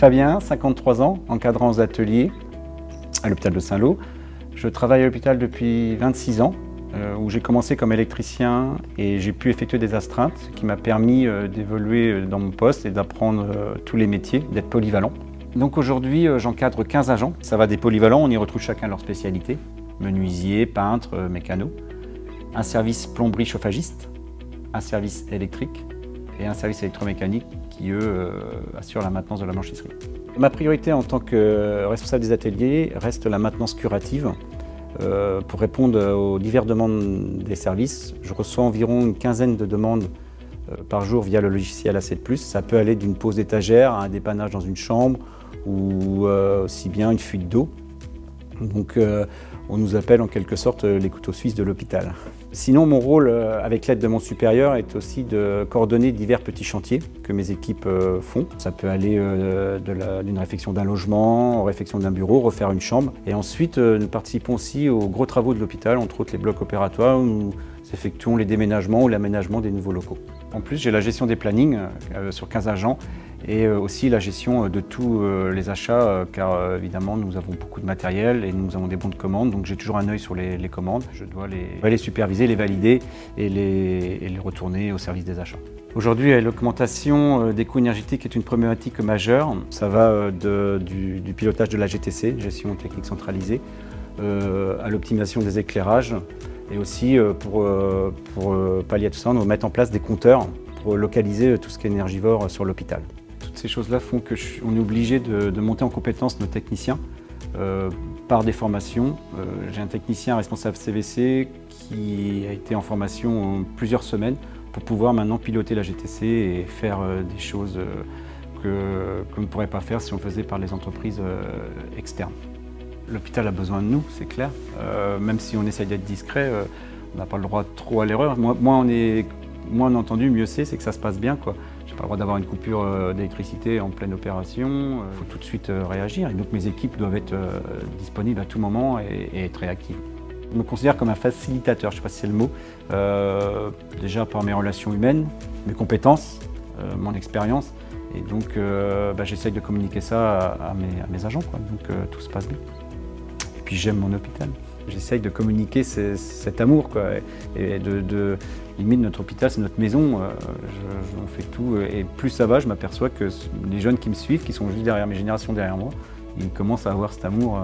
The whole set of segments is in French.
Fabien, 53 ans, encadrant aux ateliers à l'hôpital de Saint-Lô. Je travaille à l'hôpital depuis 26 ans, où j'ai commencé comme électricien et j'ai pu effectuer des astreintes, ce qui m'a permis d'évoluer dans mon poste et d'apprendre tous les métiers, d'être polyvalent. Donc aujourd'hui, j'encadre 15 agents. Ça va des polyvalents, on y retrouve chacun leur spécialité, menuisier, peintre, mécano, un service plomberie chauffagiste, un service électrique et un service électromécanique qui, eux, assurent la maintenance de la blanchisserie. Ma priorité en tant que responsable des ateliers reste la maintenance curative. Pour répondre aux diverses demandes des services, je reçois environ une quinzaine de demandes par jour via le logiciel A7+. Ça peut aller d'une pose d'étagère à un dépannage dans une chambre ou aussi bien une fuite d'eau. Donc on nous appelle en quelque sorte les couteaux suisses de l'hôpital. Sinon, mon rôle, avec l'aide de mon supérieur, est aussi de coordonner divers petits chantiers que mes équipes font. Ça peut aller d'une réfection d'un logement, aux réfection d'un bureau, refaire une chambre. Et ensuite, nous participons aussi aux gros travaux de l'hôpital, entre autres les blocs opératoires, où nous effectuons les déménagements ou l'aménagement des nouveaux locaux. En plus, j'ai la gestion des plannings sur 15 agents et aussi la gestion de tous les achats, car évidemment, nous avons beaucoup de matériel et nous avons des bons de commande, donc j'ai toujours un œil sur les commandes. Je dois les superviser, les valider et les retourner au service des achats. Aujourd'hui, l'augmentation des coûts énergétiques est une problématique majeure. Ça va du pilotage de la GTC, gestion technique centralisée, à l'optimisation des éclairages. Et aussi, pour pallier à tout ça, on va mettre en place des compteurs pour localiser tout ce qui est énergivore sur l'hôpital. Toutes ces choses-là font qu'on est obligé de monter en compétence nos techniciens par des formations. J'ai un technicien responsable CVC qui a été en formation plusieurs semaines pour pouvoir maintenant piloter la GTC et faire des choses qu'on ne pourrait pas faire si on le faisait par les entreprises externes. L'hôpital a besoin de nous, c'est clair. Même si on essaye d'être discret, on n'a pas le droit trop à l'erreur. Moins on est entendu, mieux c'est que ça se passe bien, quoi. J'ai pas le droit d'avoir une coupure d'électricité en pleine opération. Il faut tout de suite réagir. Et donc mes équipes doivent être disponibles à tout moment et être réactives. Je me considère comme un facilitateur, je ne sais pas si c'est le mot. Déjà par mes relations humaines, mes compétences, mon expérience. Et donc j'essaye de communiquer ça à mes agents, quoi. Donc tout se passe bien. Et puis j'aime mon hôpital. J'essaye de communiquer cet amour, quoi. Et limite, notre hôpital, c'est notre maison. On fait tout. Et plus ça va, je m'aperçois que les jeunes qui me suivent, qui sont juste derrière mes générations derrière moi, ils commencent à avoir cet amour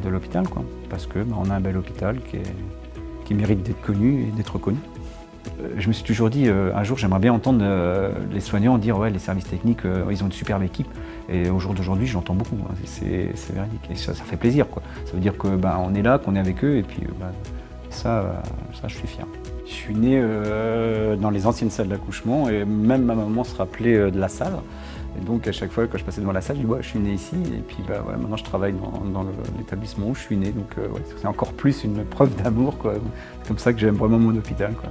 de l'hôpital, quoi. Parce qu'on a un bel hôpital qui mérite d'être connu et d'être reconnu. Je me suis toujours dit, un jour, j'aimerais bien entendre les soignants dire « ouais, les services techniques, ils ont une superbe équipe ». Et au jour d'aujourd'hui, j'entends beaucoup, hein. C'est véridique. Et ça fait plaisir, quoi. Ça veut dire qu'on est là, qu'on est avec eux, et puis ça, je suis fier. Je suis né dans les anciennes salles d'accouchement, et même ma maman se rappelait de la salle. Et donc, à chaque fois, quand je passais devant la salle, je dis ouais, « je suis né ici ». Et puis, voilà, maintenant, je travaille dans l'établissement où je suis né. Donc, ouais, c'est encore plus une preuve d'amour, quoi. C'est comme ça que j'aime vraiment mon hôpital, quoi.